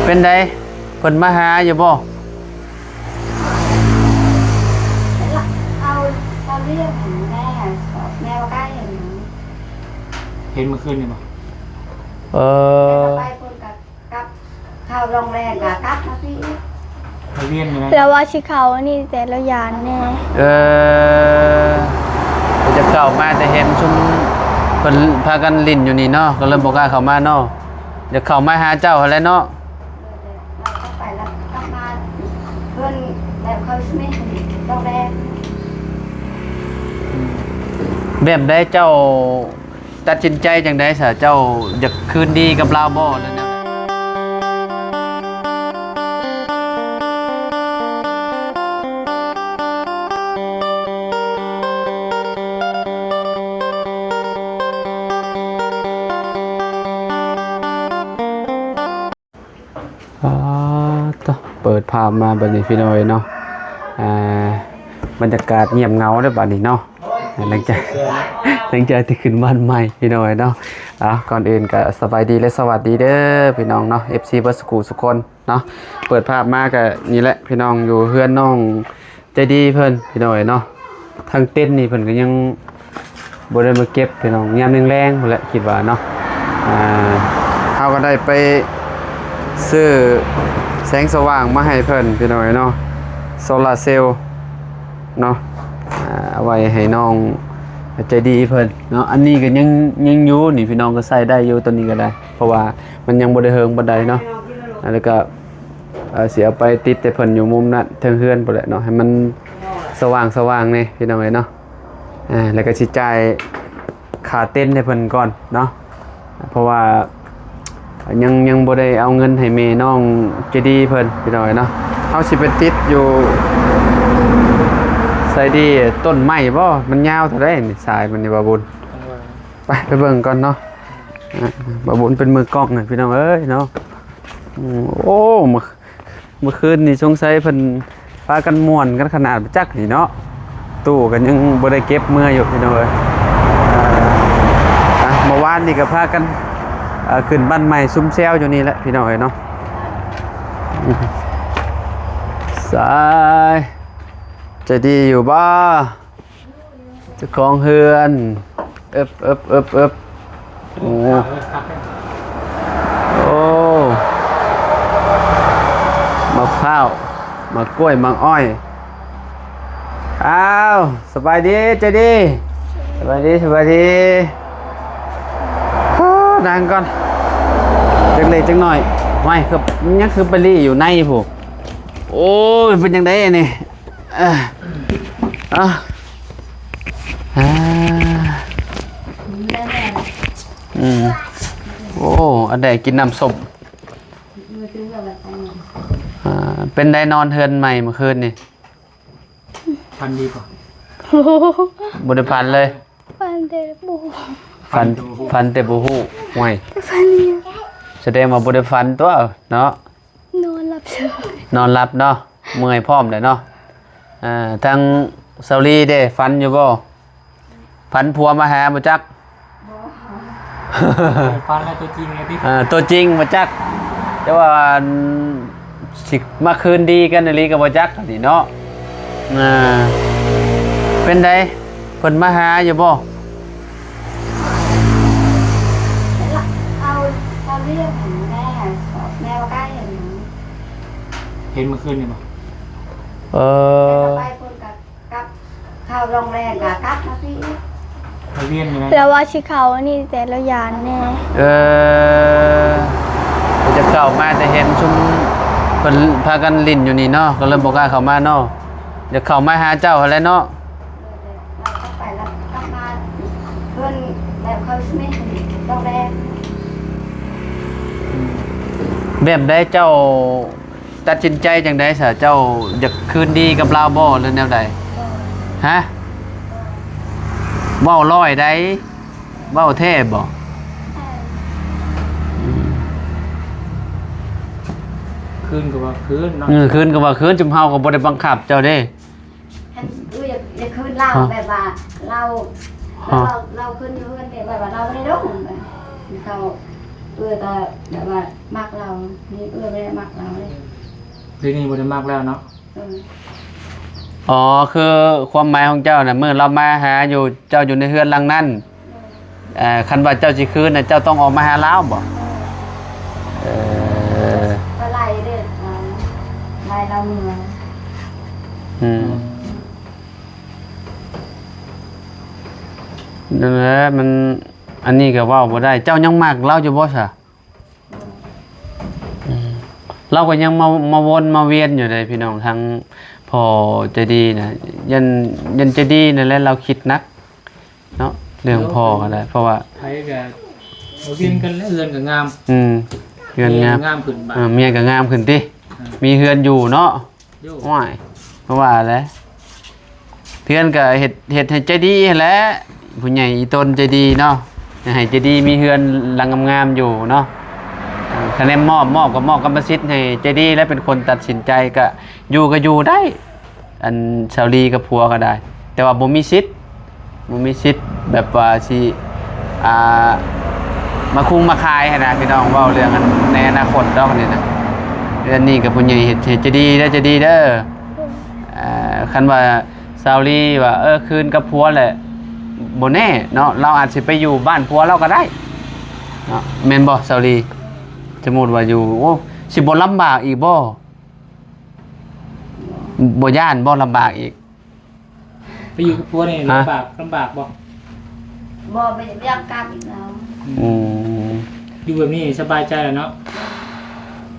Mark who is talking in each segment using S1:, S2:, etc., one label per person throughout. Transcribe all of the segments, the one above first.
S1: เป็นไดเพิ่นมาหาอยู่บ่
S2: เอาเรื่องของแม่แม่ว่าใกล้เห็น
S3: เห็นเมื่อคืนนี่บ่
S2: ไปคนกับข้าวโรงแรมกับมาพี่
S3: เขาเรียนอยู่นะ
S4: แล้วว่าชิเขานี่แต่ละยานแน่
S1: จะเข้ามาแต่เห็นชุมเพิ่นพากันลิ้นอยู่นี่เนาะก็เลยบ่กล้าเข้ามาเนาะเดี๋ยวเข้ามาหาเจ้าหั่นแหละเนาะ
S2: เราไปแล้วกลับมาเพื่อนแบบเขาไม่โรงแรม
S1: แบบได้เจ้าตัดสินใจจังได๋ซะเจ้าอยากคืนดีกับลาวบ่นั่นน่ะต่อเปิดภาพมาบัดนี้พี่น้อยเนาะบรรยากาศเงียบเงาเด้อบัดนี้เนาะหลังจากที่ขึ้นบ้านใหม่พี่น้อยเนาะก่อนอื่นก็สบายดีและสวัสดีเด้อพี่น้องเนาะ FC เบิร์ดสกูสุกคนเนาะเปิดภาพมาก็นี่แหละพี่น้องอยู่เฮือนน้องใจดีเพิ่นพี่น้อยเนาะทางเต้นนี่เพิ่นก็ยังบ่ได้มาเก็บพี่น้องยามแรงๆพุ่นแหละคิดว่าเนาะเฮาก็ได้ไปซื้อแสงสว่างมาให้เพิ่นพี่น้อยเนาะโซลาร์เซลล์เนาะเอาไว้ให้น้องใจดีเพิ่นเนาะอันนี้ก็ยังอยู่นี่พี่น้องก็ใส่ได้อยู่ตัวนี้ก็ได้เพราะว่ามันยังบ่ได้เฮิงบ่ได้เนาะแล้วก็สิเอาไปติดแต่เพิ่นอยู่มุมนั้นเทิงเฮือนพุ่นแหละเนาะให้มันสว่างๆนี่พี่น้องเอ้ยเนาะแล้วก็สิจ่ายค่าเต้นให้เพิ่นก่อนเนาะเพราะว่ายังบ่ได้เอาเงินให้แม่น้องใจดีเพิ่นพี่น้องเอ้ยเนาะเฮาสิไปติดอยู่ใส่ดีต้นไม้บ่มันยาวเท่าไดนี่สายมันนี่บ่บุญไปเบิ่งก่อนเนาะบ่บุญเป็นมือกล้องน่ะพี่น้องเอ้ยเนาะโอ้เมื่อคืนนี่สงสัยเพิ่นพากันม่วนกันขนาดจักนี่เนาะตู้กันยังบ่ได้เก็บเมื่ออยู่พี่น้องเอ้ยเมื่อวานนี่ก็พากันขึ้นบ้านใหม่ซุ้มแซวอยู่นี่แหละพี่น้องเอ้ยเนาะสายจะดีอยู่บ้าจะคลองเฮือนโอ้มะพร้าวมะกล้วยมะอ้อยอ้าวสบายดีจะดีสบายดีนั่งก่อนจังเล็กจังหน่อยไม่คือยังคือไปรี่อยู่ในผูกโอ้ยเป็นยังไงนี่โอ้อันใดกินน้ำส้มเป็นได้นอนเทือนใหม่เมื่อคืนนี่
S3: พันดีกว่า
S1: บุญพันเลย
S4: ฟันเตบู
S1: ฟันเตบูฮูห่วย
S4: ฟันเนี่ย
S1: แสดงว่าบุญฟันตัวเนาะ
S4: นอนหลับเฉย
S1: นอนหลับเนาะเมื่อยพร้อมเลยเนาะทางเซาลีเด้ฟันอยู่บ่ฟันผัวมาหาบ่จัก
S3: ฟันแล้วตัวจริงไงพี่
S1: ตัวจริงบ่จักแต่ว่าสิมาคืนดีกันอีหลีก็บ่จักนี่เนาะเป็นไดเพิ่นมาหาอยู่บ่
S2: เอาเรื่องของแม่ว่าใกล้
S3: เห็นเมื่อคืนนี่บ่
S2: ไปคนกับข้าวโรงแรมกับมาพี่
S3: เขาเรียนอยู่นะ
S4: แล้วว่าชิเขานี่แต่ละยานแน่
S1: จะเข้ามาแต่เห็นชุมเพิ่นพากันลิ้นอยู่นี่เนาะก็เลยบ่กล้าเข้ามาเนาะเดี๋ยวเข้ามาหาเจ้าหั่นแหละเนาะ
S2: เราไปแล้วกลับมาเพื่อนแบบเขาไม่โรงแรม
S1: แบบได้เจ้าตัดสินใจจังได๋ซะเจ้าอยากคืนดีกับลาวบ่หรือแนวใดฮะเว้าร้อยได้เว้าแท้บ่
S3: คืนก็ว่าคืนเนาะ
S1: คืนก็ว่าคืนจุ่มเฮาก็บ่ได้บังคับเจ้าเด้
S2: อย่าคืนเล่าแบบว่าเราคืนอยู่กันแบบว่าเราไม่ได้ร้องเขา ก็แบบว่ามักเรานี่ไม่ได้มักเราเลย
S3: เรื่องนี้บ่ได้มากแล้วเนาะ
S1: อ๋อคือความหมายของเจ้าน่ะเมื่อเรามาหาอยู่เจ้าอยู่ในเฮือนหลังนั้นคันว่าเจ้าสิคืนน่ะเจ้าต้องออกมาหาเราบ่เออ
S2: ก็ไล่เด้อไล่เราเมือง
S1: อืมนั่นแหละมันอันนี้ก็เว้าบ่ได้เจ้ายังมักเราอยู่บ่ซะเราก็ยังมาวนมาเวียนอยู่เลยพี่น้องทั้งพอจะดีนะยันจะดีนั่นแหละเราคิดนักเนาะเรื่องพ่อก็ได้เพราะว่า
S3: ไผก็บ่เวียนกันแล้วเอื้อนก็งาม
S1: เฮือนงาม
S3: งามขึ้นบาด
S1: เมียก็งามขึ้นติมีเฮือนอยู่เนาะ
S3: โย
S1: ว้ายเพราะว่าอะไรเพื่อนก็เฮ็ดให้ใจดีแหละผู้ใหญ่อีตนใจดีเนาะให้ใจดีมีเฮือนหลังงามๆอยู่เนาะคะแนนมอบกรรมสิทธิ์ให้ใจดีและเป็นคนตัดสินใจก็อยู่ได้ อันชาวลีกับผัวก็ได้ แต่ว่าบ่มีสิทธิ์แบบว่าสิมาคุมมาคายให้นะพี่น้องเว้าเรื่องกันในอนาคตดอกนี่นะเรื่องนี้กับผู้ใหญ่เฮ็ดจะดีเด้อคันว่าชาวลีว่าคืนกับผัวแหละบ่แน่เนาะเราอาจสิไปอยู่บ้านผัวเราก็ได้เนาะแม่นบ่ชาวลีสมมุติว่าอยู่โอ้สิบ่ลำบากอีกบ่ย่านบ่ลำบากอีก
S3: ไปอยู่กับผัวนี่ลำบากบ่
S2: บ่ไปอยากกลับอีกแล้ว
S3: อยู่แบบนี้สบายใจแล้วเนาะ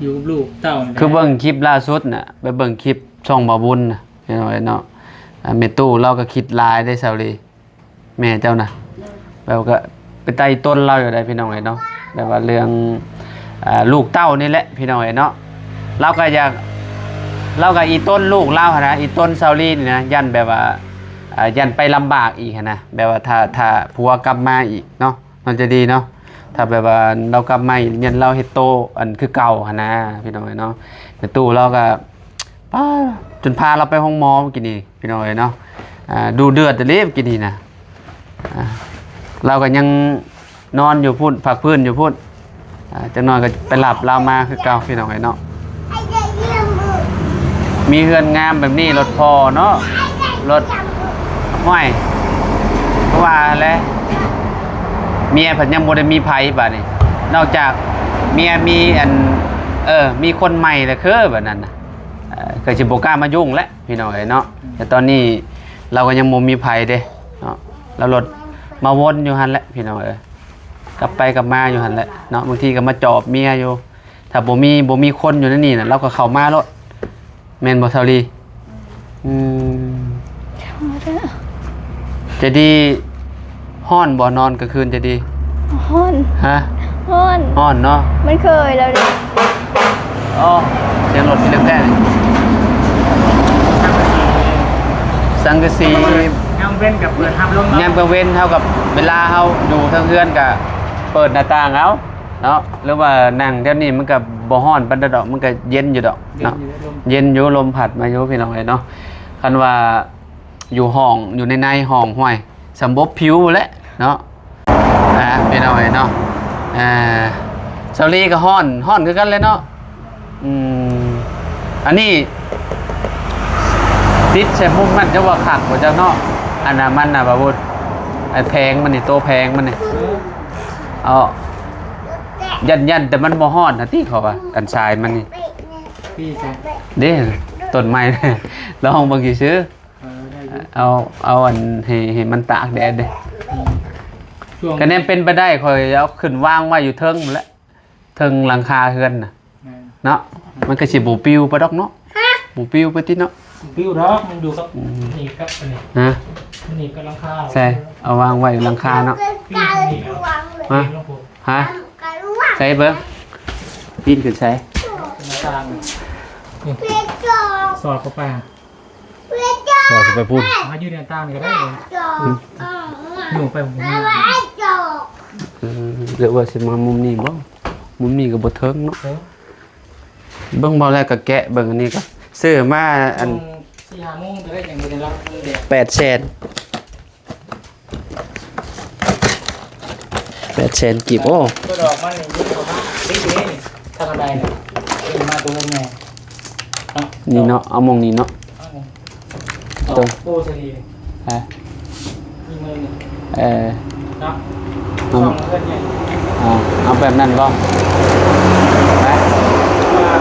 S3: อยู่กับลูกเต้านี่
S1: คือเบิ่งคลิปล่าสุดน่ะไปเบิ่งคลิปช่องบ่บุญน่ะเห็นไหมเนาะแม่ตู้เราก็คิดหลายได้ชาวลีแม่เจ้าน่ะแบบก็ไปไต่ต้นเราอยู่ได้พี่น้องเนาะแบบว่าเรื่องลูกเต้านี่แหละพี่น้องเนาะเราก็อีต้นลูกเล่าหั่นนะอีต้นซาวลีนี่นะยันแบบว่ายันไปลำบากอีกหั่นนะแบบว่าถ้าผัวกลับมาอีกเนาะมันจะดีเนาะถ้าแบบว่าเรากลับมาอีกยันเราเฮ็ดโตอันคือเก่าหั่นนะพี่น้องเนาะแต่ตู้เราก็ป้าจนพาเราไปห้องหมอเมื่อกี้นี่พี่น้องเนาะดูเดือดเลยเมื่อกี้นี่นะเราก็ยังนอนอยู่พุ่นพักพื้นอยู่พุ่นจังน้อยก็ไปหลับเรามาคือเก่าพี่น้องเนาะมีเฮือนงามแบบนี้รถพอเนาะรถห้อยเพราะว่าแล้วเมียเพิ่นยังบ่ได้มีไผบัดนี้นอกจากเมียมีมีคนใหม่แล้วคือแบบนั้นน่ะก็สิบ่กล้ามายุ่งแล้วพี่น้องเนาะแต่ตอนนี้เราก็ยังบ่มีไผเด้เนาะแล้วรถมาวนอยู่หั่นแหละพี่น้องกลับไปกลับมาอยู่หั่นแหละเนาะบางทีก็มาจอบเมียอยู่ถ้าบ่มีคนอยู่นั่นนี่น่ะเราก็เข้ามาแล้วแม่นบ่เซาลีจะดีฮ้อนบ่นอนกลางคืนจะดี
S4: ฮ้อน
S1: ฮะ
S4: ฮ้อน
S1: ฮ้อนเนาะ
S4: มันเคยแล้วดิ
S1: อ๋อเสียงรถพี่เล็กแท้นี่สังกะสี
S3: ยามเว้นกับเปิดทำลม
S1: ยามกลางเว้นเท่ากับเวลาเฮาอยู่ทางเฮือนก็เปิดหน้าต่างเอาเนาะหรือว่านั่งเดี๋ยวนี้มันก็บ่ฮ้อนปานใดดอกมันก็เย็นอยู่ดอกเนาะเย็นอยู่ลมพัดมาอยู่พี่น้องเนาะคันว่าอยู่ห้องอยู่ในห้องห้วยสำบบผิวแหละเนาะพี่น้องเนาะเซาลีก็ฮ้อนคือกันเลยเนาะอันนี้ติดใส่มุมมันจะว่าขักบ่เจ้าเนาะอันน่ะมันน่ะบ่าบุญไอ้แพงมันนี่โตแพงมันนี่เอายันแต่มันบ่ฮ้อนนะที่เขาว่ากันชายมันนี่
S3: พี่ใช่
S1: เด้ต้นไม้ แล้วห้องบางทีซื้อเอาอันให้มันตากแดดเด้
S3: ช่วง
S1: ก็เนี่ยเป็นไปได้ค่อยเอาขึ้นวางไว้อยู่เทิงหมดแล้วเทิงหลังคาเฮือนน่ะเนาะมันก็สิบ่ปิวไปดอกเนาะบ่ปิวไปติเนาะ
S3: วิวร็อกมันดูครับนี่ครับอันนี้
S1: ฮะ
S3: นี่ก็ลังคา
S1: ใช่เอาวางไว้หลังคาเนาะ
S3: พี่นี่แล้ว
S1: ฮะ
S3: ลงผม
S1: ฮะใส่เบิ่งปีนขึ้นใส่
S3: หน้าต่างนี่สอดเข้าไป
S1: สอดไปพูด
S3: มายืนหน้าต่างนี่ก็ได้เลยอยู่ไปผม
S1: หรือว่าสิมามุมนี้บ่มุมนี้ก็บ่เทิงเนาะเบิ่งบ่แล้วก็แกะเบิ่งอันนี้ก็ซื้อมาอัน
S3: 4-5 โมงจะได้อย่างเดียวรับแดด
S1: 8 แสน 700,000กีบโอ้
S3: ตัวดอกมันนี่ยิ่งกว่าติ๊กนี่ถ้ากันไดเนี่ยยิ่งมาตัวแม่เนาะ
S1: นี่เนาะเอามองนี่เนาะ
S3: ตัวโอ้สดี
S1: เออ
S3: ยิ่งเลยนี่
S1: เออ
S3: เนาะช่องเพื่อนเนี่ย
S1: เอาแบบนั้นบ่ไป
S3: ว่า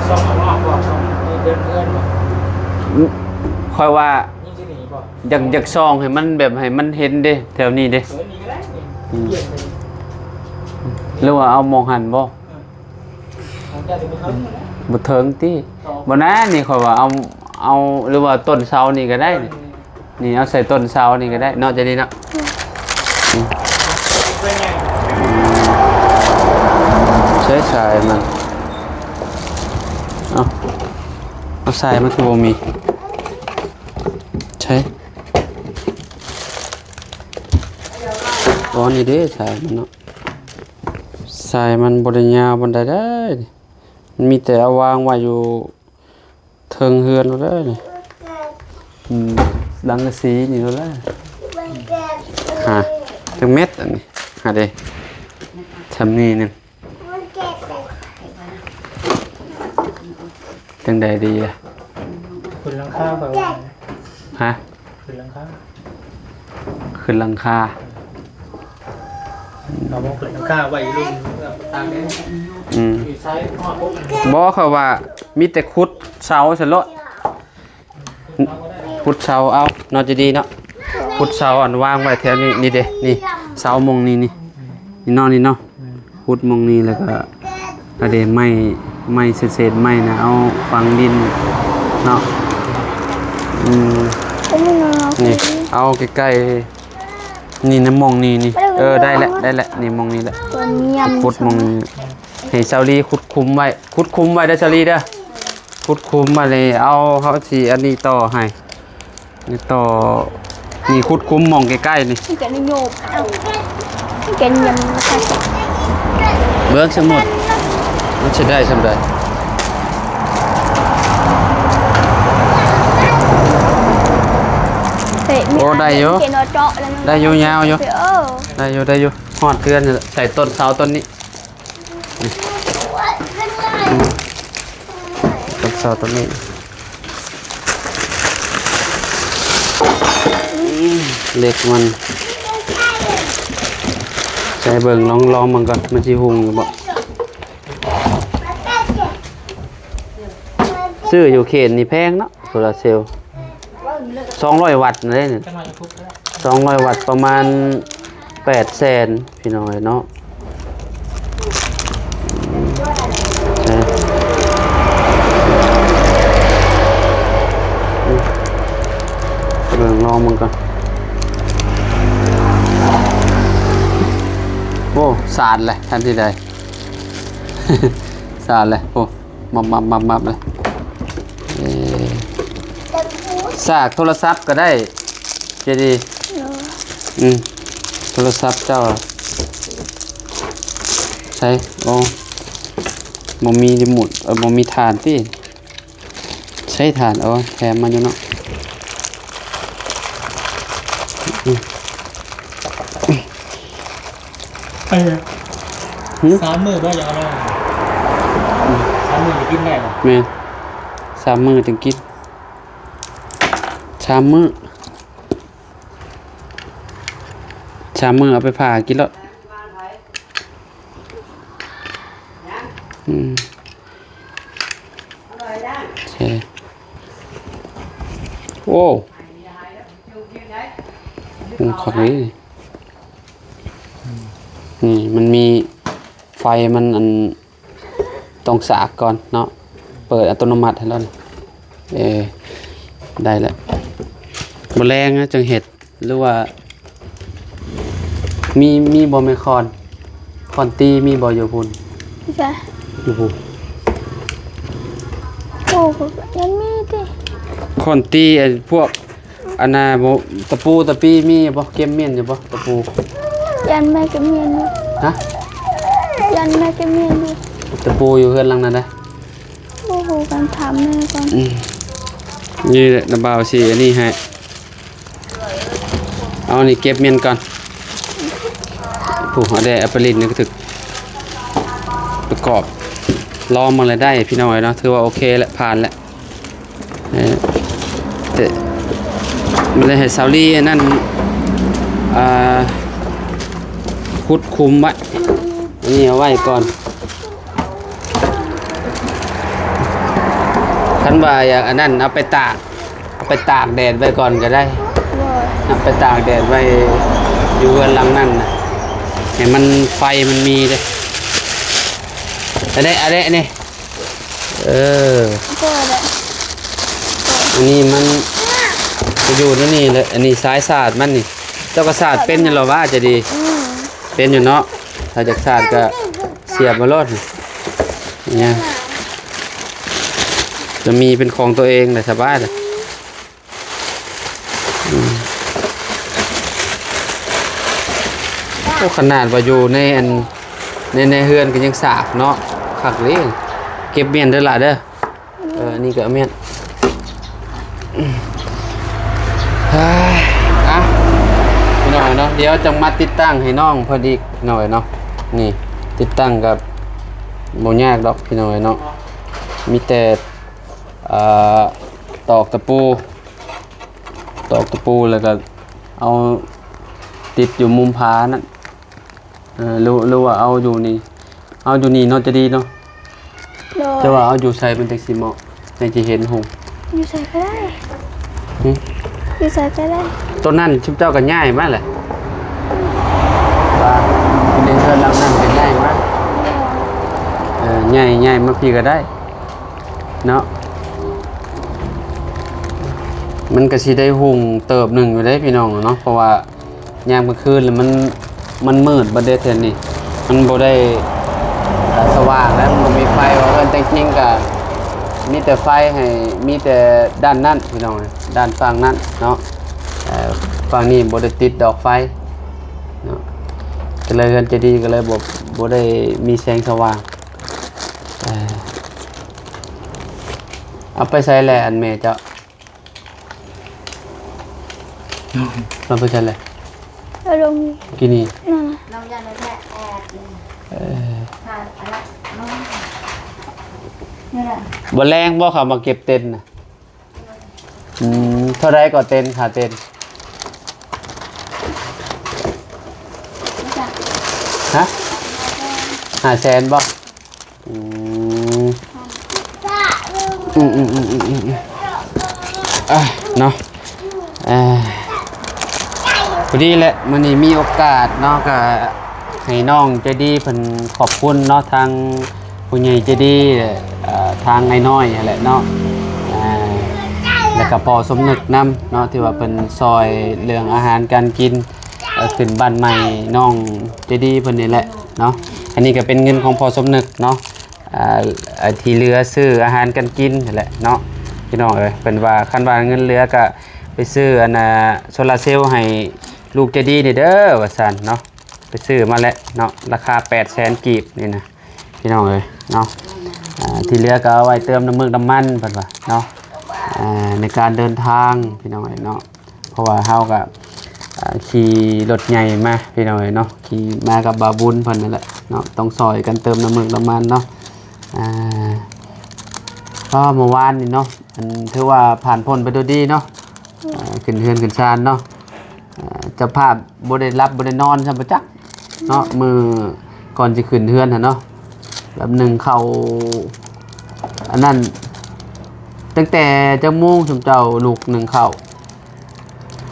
S3: ช่องเอาออกบอกช่องเดินเพื่อนบอก
S1: ค่อยว่า
S3: ยิ่งจะหนีบอก
S1: อยากซองให้มันแบบให้มันเห็นเด้แถวนี้เด้
S3: เออหนีก็ได้นี่เยี่ยมเลย
S1: หรือว่าเอามองหันบ่
S3: ผมจะถึงเขาเนี่ยนะ
S1: บ่เทิงติบ่นะนี่ค่อยว่าเอาหรือว่าต้นเสานี่ก็ได้นี่นี่เอาใส่ต้นเสานี่ก็ได้เนาะจะดีเนาะ
S3: เพื่อนไง
S1: ใช้สายมันเอาสายมันคือบ่มีใช้อ๋อนี่เด้สายมันเนาะสายมันบ่ได้ยาวบ่ได้ได้นี่มันมีแต่เอาวางไว้อยู่เทิงเฮือนแล้วเด้อนี่ดังกะสีนี่แล้วแหละหาจังเม็ดอันนี้หาเด้ทำนี่นึงจังใดดีอ่ะ
S3: คุณลังค่าแบบว่า
S1: ฮะ
S3: คุณลังค่า
S1: ขึ้นหลังคา
S3: เราบอกคุณลังค่าไว้รุ่นแบบตามนี้อยู่ซ้ายหอดปุ๊บ
S1: บอกเขาว่ามีแต่ขุดเสาซะโลดขุดเสาเอาเนาะจะดีเนาะขุดเสาอันวางไว้แถวนี้นี่เด้นี่เสามงนี่นี่เนาะนี่เนาะขุดมงนี้แล้วก็อะเด้ไม้เศษไม้นะเอาฝังดินเนาะ
S4: ก็ไม่นอน
S1: นี่เอาใกล้ๆนี่นะมองนี่ได้แล้วนี่มองนี่แหละ
S4: ตัวเนียม
S1: ขุดมองนี่ให้เซาลีขุดคุมไว้ได้อเซาลีเด้อขุดคุมมาเลยเอาเขาสิอันนี้ต่อให้นี่ต่อนี่ขุดคุมมองใกล้ๆนี่
S4: แกนิยมเอาแกนิยมใส่
S1: เบิ่งสมุดมันสิได้ซำใด
S4: เตะมีเกนเจาะแล้ว
S1: ได้อยู่ยาวอยู่
S4: เออ
S1: ได้อยู่ฮอดเทือนนี่แหละใส่ต้นเสาต้นนี้ต้นเสาต้นนี้เล็กมันใส่เบิ่งลองมันก่อนมันสิหุงอยู่บ่ซื้ออยู่เขตนี่แพงเนาะโซลาร์เซลล์200 วัตต์นั่นเด้นี่
S3: จะมาจะทุบก็ได้
S1: 200 วัตต์ประมาณ800,000พี่น้อยเนาะใช่เบิ่งลองมันก่อนโอ้สาดเลยทันทีใด สาดเลยโอ้มับเลยสากโทรศัพท์ก็ได้เจดีโทรศัพท์เจ้าใช่โอ้บ่มีรีโมทบ่มีฐานติใช้ฐานเอาแถมมาอยู่เนาะ
S3: 3 มื้อบ่อย่างไร3 มื้อจะกินได้บ่
S1: แม่น3 มื้อถึงกิน3 มื้อเอาไปผ่ากินแล้วใช่โอ้ขักนี้นี่มันมีไฟมันอันต้องสากก่อนเนาะเปิดอัตโนมัติให้แล้วได้แล้วแมลงนะจังเห็ดหรือว่ามีบ่แม่คอนตีมีบ่อยู่พุ่น
S4: จ้ะ
S1: อยู่พุ่น
S4: โอ้โหยันมีดิ
S1: คอนตีไอ้พวกอันน่ะบ่ตะปูตะปีมีบ่เก็บเมียนอยู่บ่ตะปู
S4: ยันแม่ก็เมียนอยู่
S1: ฮะ
S4: ยันแม่ก็เมียนอยู่
S1: ตะปูอยู่เฮือนหลังนั้นได้
S4: โอ้โหการถามแม่ก่อน
S1: นี่แหละน้าบ่าวสิอันนี้ให้เอานี่เก็บเมียนก่อน ผู้เอาได้แอปเปิลนี่ก็ถึกประกอบลองมาเลยได้พี่น้อยเนาะถือว่าโอเคแล้วผ่านแล้วแต่มันเลยให้ซาวลี่นั่นคุดคุมไว้อันนี้เอาไว้ก่อนคันว่าอย่างอันนั้นเอาไปตากแดดไว้ก่อนก็ได้
S4: โดย
S1: เอาไปตากแดดไว้อยู่เรือนหลังนั่นนะให้มันไฟมันมีเลยอะไรนี่
S4: โ
S1: เออ
S4: ดยแหละ
S1: อันนี้มันจะอยู่นั่นนี่เลยอันนี้สายศาสตร์มันนี่เจ้ากระสาดเป็นอยู่หรอว่าจะดีเป็นอยู่เนาะถ้าจากศาสตร์ก็เสียบมาโลดเนี่ยจะมีเป็นของตัวเองเลยสบายเลยก็ขนาดว่าอยู่ในอันในเฮือนก็ยังสาบเนาะขักเลยเก็บเมียนเด้อล่ะเด้อนี่ก็เมียนอ่ะพี่น้อยเนาะเดี๋ยวจะมาติดตั้งให้น้องพอดีหน่อยเนาะนี่ติดตั้งกับโมยากดอกพี่น้อยเนาะมีแต่ตอกตะปูแล้วก็เอาติดอยู่มุมผานั่นรู้ว่าเอาอยู่นี่เนาะจะดีเนาะ
S4: โดย
S1: จะว่าเอาอยู่ใส่เป็นแท็กซี่เหมาะในจะเห็นหง
S4: อยู่ใส่ก็ได้อยู่ใส่ก็ได้
S1: ต้นนั่นชิบเจ้าก็ง่ายมากเลยว่าในเรือนหลังนั่นก็ง่ายมากง่ายมาพี่ก็ได้เนาะมันก็สิได้หุงเติบหนึ่งอยู่ได้พี่น้องเนาะเพราะว่ายามกลางคืนแล้วมันมืดบ่ได้เท่านี้มันบ่ได้สว่างแล้วมันมีไฟว่าเอิ้นแต่จริงก็มีแต่ไฟให้มีแต่ด้านนั้นพี่น้องด้านฝั่งนั้นเนาะฝั่งนี้บ่ได้ติดดอกไฟเนาะก็เลยกันจะดีก็เลยบ่ได้มีแสงสว่างเอาไปใส่แหละอันแม่เจ้าเราไปใส่แหละ
S4: อารมณ์
S1: กินนี่
S4: นั่นน่ะ
S2: น้องยันเลยแค่แอบค่ะอะไรน้องนี่แหละ
S1: บ่แรงบ่เขามาเก็บเต็นท์น่ะเท่าไรก็เต็นท์ค่าเต็นท์
S2: ไม่จับ
S1: ฮะ500,000บ่เนาะพอดีแหละมื้อนี้มีโอกาสเนาะก็ให้น้องใจดีเพิ่นขอบคุณเนาะทางผู้ใหญ่ใจดีทางไอ้น้อยนั่นแหละเนาะแล้วก็พอสมนึกนำเนาะที่ว่าเพิ่นซอยเรื่องอาหารการกินขึ้นบ้านใหม่น้องใจดีเพิ่นนี่แหละเนาะอันนี้ก็เป็นเงินของพอสมนึกเนาะที่เหลือซื้ออาหารการกินนั่นแหละเนาะพี่น้องเอ้ยเป็นว่าคันว่าเงินเหลือก็ไปซื้ออันโซลาร์เซลล์ให้ลูกใจดีนี่เด้อว่าซั่นเนาะไปซื้อมาแล้วเนาะราคา 800,000 กีบนี่นะพี่น้องเอ้ยเนาะที่เหลือก็เอาไว้เติมน้ำมันเพิ่นว่าเนาะในการเดินทางพี่น้องเอ้ยเนาะเพราะว่าเฮาก็ขี่รถใหญ่มาพี่น้องเอ้ยเนาะขี่มากับบาบุญเพิ่นนั่นแหละเนาะต้องซอยกันเติมน้ำมันเนาะก็เมื่อวานนี่เนาะมันถือว่าผ่านพ้นไปด้วยดีเนาะขึ้นเฮือนขึ้นศาลเนาะเจ้าภาพบ่ได้รับบ่ได้นอนซั่นบ่จักเนาะมือก่อนสิขึ้นเฮือนหั่นเนาะแบบหนึ่งเข้าอันนั้นตั้งแต่จักโมงถึงเจ้าลูกหนึ่งเข้า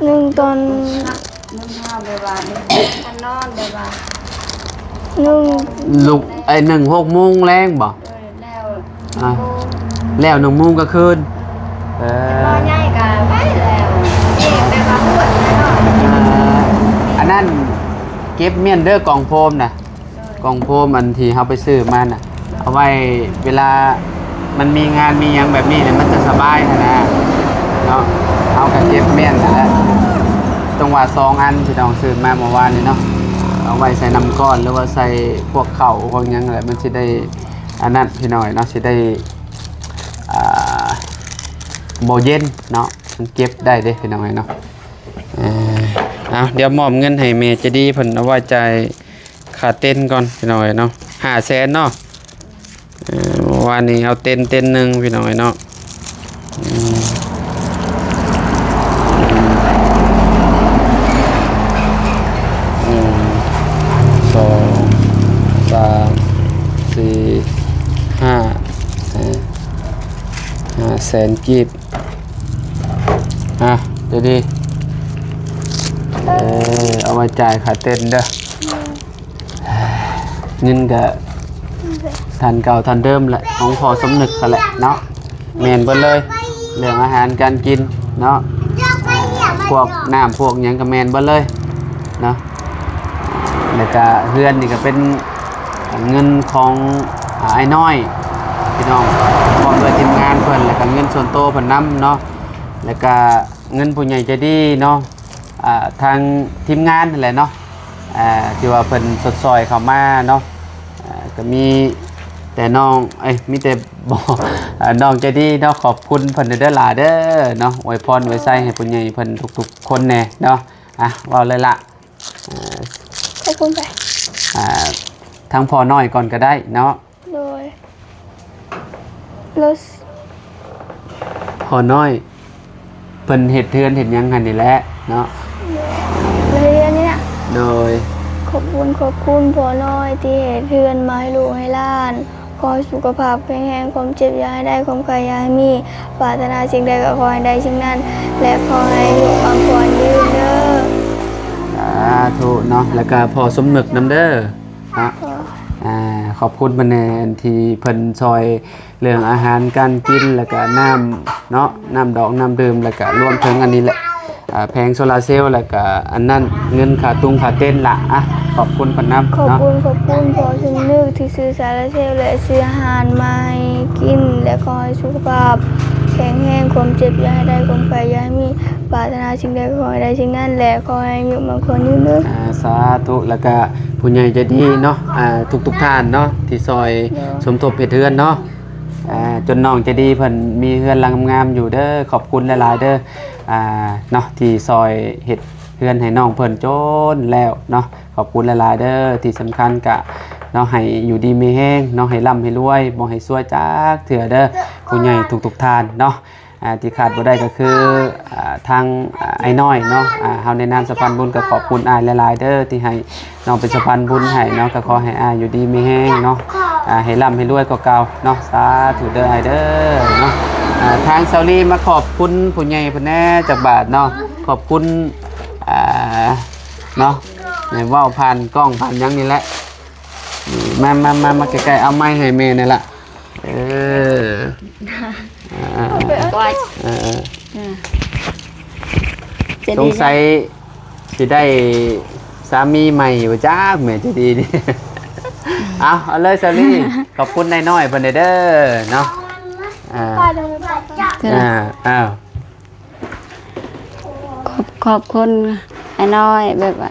S4: หนึ่งตอน
S2: นึ่งข้าวแบบว่าท่านนอนแบบว่า
S4: หนึ่ง
S1: ลูกไอ้1 6 โมงแรงบ่
S2: แล้ว
S1: แล้ว1 โมงก็คืน
S2: รอใหญ่กันไปแล้วเองแบบว่าปวดแล้ว
S1: อันนั้นเก็บเมียนเด้อกล่องโฟมน่ะกล่องโฟมอันที่เฮาไปซื้อมาน่ะเอาไว้เวลามันมีงานมีหยังแบบนี้เนี่ยมันจะสบายนะเนาะเอาก็เก็บเมียนนั่นแหละจังหวะ2 อันที่น้องซื้อมาเมื่อวานนี่เนาะเอาไว้ใส่น้ำก้อนหรือว่าใส่พวกข้าวพวกหยังอะไรมันสิได้อันนั้นพี่น้อยเนาะสิได้บ่เย็นเนาะมันเก็บได้เด้พี่น้อยเนาะเดี๋ยวมอบเงินให้แม่จะดีเพิ่นเอาไว้จ่าย ค่าเต้นก่อนพี่น้อยเนาะ500,000เนาะวันนี้เอาเต้นหนึ่งพี่น้อยเนาะ2 3 4 500,000กีบเดี๋ยวดิเอามาจ่ายค่าเต้นเด้อเงินก็ทันเก่าทันเดิมแหละของพอสมนึกกันแหละเนาะแมนเบิดเลยเรื่องอาหารการกินเนาะพวกน้ำพวกหยังก็แมนเบิดเลยเนาะแล้วก็เฮือนนี่ก็เป็นเงินของไอ้น้อยพี่น้องพร้อมด้วยทีมงานเพิ่นแล้วก็เงินส่วนโตวเพิ่นนำเนาะแล้วก็เงินผู้ใหญ่ใจดีเนาะทางทีมงานนั่นแหละเนาะที่ว่าเพิ่นสดซอยเข้ามาเนาะก็มีแต่น้องมีแต่บอกน้องใจดีเนาะขอบคุณเพิ่นเด้อหลาเด้อเนาะอวยพรอวยไส้ให้ผู้ใหญ่เพิ่นทุกๆคนแน่เนาะว่าเลยล่ะ
S4: ขอบคุณไป
S1: ทั้งพอน้อยก่อนก็ได้เนาะ
S4: โดยรถ
S1: พอน้อยเพิ่นเฮ็ดเทือนเฮ็ดหยังหั่นนี่แหละเนาะ
S4: เลยอันนี้นะ
S1: โดย
S4: ขอบคุณพ่อน้อยที่เฮ็ดเทือนมาให้ลูกให้หลานขอสุขภาพแข็งแรงความเจ็บอย่าให้ได้ความไข้อย่าให้มีปรารถนาสิ่งใดก็ขอให้ได้สิ่งนั้นและขอให้ลูกบางคนยืนเด้อ
S1: สาธุเนาะแล้วก็พอสมนึกนำเด้อเนาะขอบคุณเพิ่นแน่ที่เพิ่นซอยเรื่องอาหารการกินแล้วก็น้ำเนาะน้ำดอกน้ำดื่มแล้วก็รวมถึงอันนี้แหละแผงโซลาร์เซลล์แล้วก็อันนั้นเงินค่าค่าเต้นละขอบคุณเพิ่นนำ
S4: ขอบคุณพอสมนึกที่ซื้อโซลาร์เซลล์และซื้ออาหารมาให้กินและขอให้สุขภาพแข็งแรงความเจ็บอย่าให้ได้ความไข้อย่าให้มีปรารถนาสิ่งใดขอให้ได้สิ่งนั้นและขอให้อยู่บางคนยืนเด้อ
S1: สาธุแล้วก็ผู้ใหญ่ใจดีเนาะทุกท่านเนาะที่ซอยสมทบเฮ็ดเฮือนเนาะจนน้องใจดีเพิ่นมีเฮือนหลังงามอยู่เด้อขอบคุณหลายๆเด้อเนาะที่ซอยเฮ็ดเฮือนให้น้องเพิ่นจนแล้วเนาะขอบคุณหลายๆเด้อที่สำคัญกะเนาะให้อยู่ดีมีแห้งเนาะให้ร่ำให้รวยบ่ให้ซวยจักเถื่อเด้อผู้ใหญ่ทุกท่านเนาะที่ขาดบ่ได้ก็คือทางไอ้น้อยเนาะเฮาในนามสะพานบุญก็ขอบคุณอ้ายหลายๆเด้อที่ให้น้องเป็นสะพานบุญให้เนาะก็ขอให้อ้ายอยู่ดีมีแห้งเนาะให้ร่ำให้รวยกว่าเก่าเนาะสาธุเด้ออ้ายเด้อเนาะทางเซาลีมาขอบคุณผู้ใหญ่เพิ่นแน่จากบาทเนาะขอบคุณเนาะเว้าผ่านกล้องผ่านหยังนี่แหละมาใกล้ๆเอาไม้ให้แม่นี่ล่ะสงสัยสิได้สามีใหม่บ่จ้าแม่จะดีดิเอาเลยซาลี่ขอบคุณนายน้อยเพิ่นเด้อเนาะ
S4: ขอบคุณไอ้น้อยแบบว่า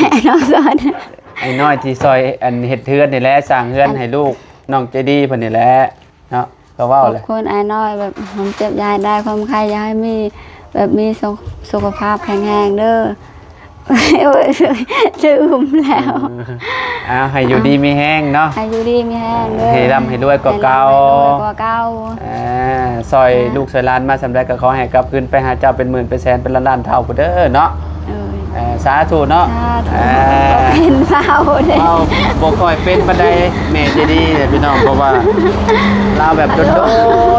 S4: ไอ้น้อยสอน
S1: ไอ้น้อยที่ซอยอันเฮ็ดเฮือนนี่แหละสร้างเฮือนให้ลูกน้องใจดีเพิ่นนี่แหละเนาะก็เว้าเลย
S4: ขอบคุณไอ้น้อยแบบผมเจ็บยายได้ความไข้ยายมีแบบมีสุขภาพแข็งแรงเด้อลืมแล้ว
S1: ให้อยู่ดีมีแห้งเนาะ
S4: ให้อยู่ดีมีแห้งเด้อ
S1: ให้ร่ำให้รวยกว่าเก่าซอยลูกซอยหลานมาสำเร็จก็ขอให้กลับคืนไปหาเจ้าเป็นหมื่นเป็นแสนเป็นล้านเท่าพุ่นเด้อเนาะสาธุเนาะ
S4: เป็นเฝ้าเลย
S1: บ่ค่อยเป็นปานใดแม่จะดีพี่น้องเพราะว่าเราแบบโด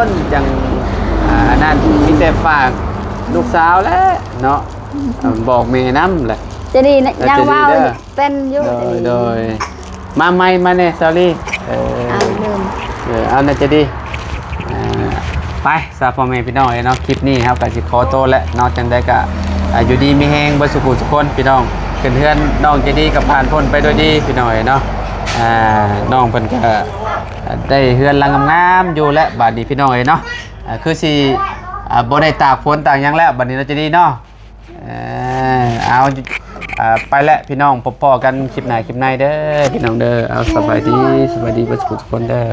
S1: นๆจังนั่นมีแต่ฝากลูกสาวแล้วเนาะบอกแม่นำแหละ
S4: จะดีนะยังว่าเป็นอยู่
S1: โดยมาใหม่มาแน่ซอรี่เอาน่าจะดีไปซาพ่อแม่พี่น้องเนาะคลิปนี้ครับก็สิขอโตแล้วเนาะจังได๋ก็อยู่ดีมีแฮงบ่สุขทุกคนพี่น้องขึ้นเฮือนน้องจะดีกับผ่านพ้นไปด้วยดีพี่น้อยเนาะน้องเพิ่นก็ได้เฮือนหลังงามๆอยู่และบัดนี้พี่น้องเนาะคือสิบ่ได้ตากฝนตากหยังแล้วบัดนี้เราจะดีเนาะเอาไปแล้วพี่น้องพบกันคลิปหน้าคลิปในเด้อพี่น้องเด้อเอาสบายดีบ่สุขทุกคนเด้อ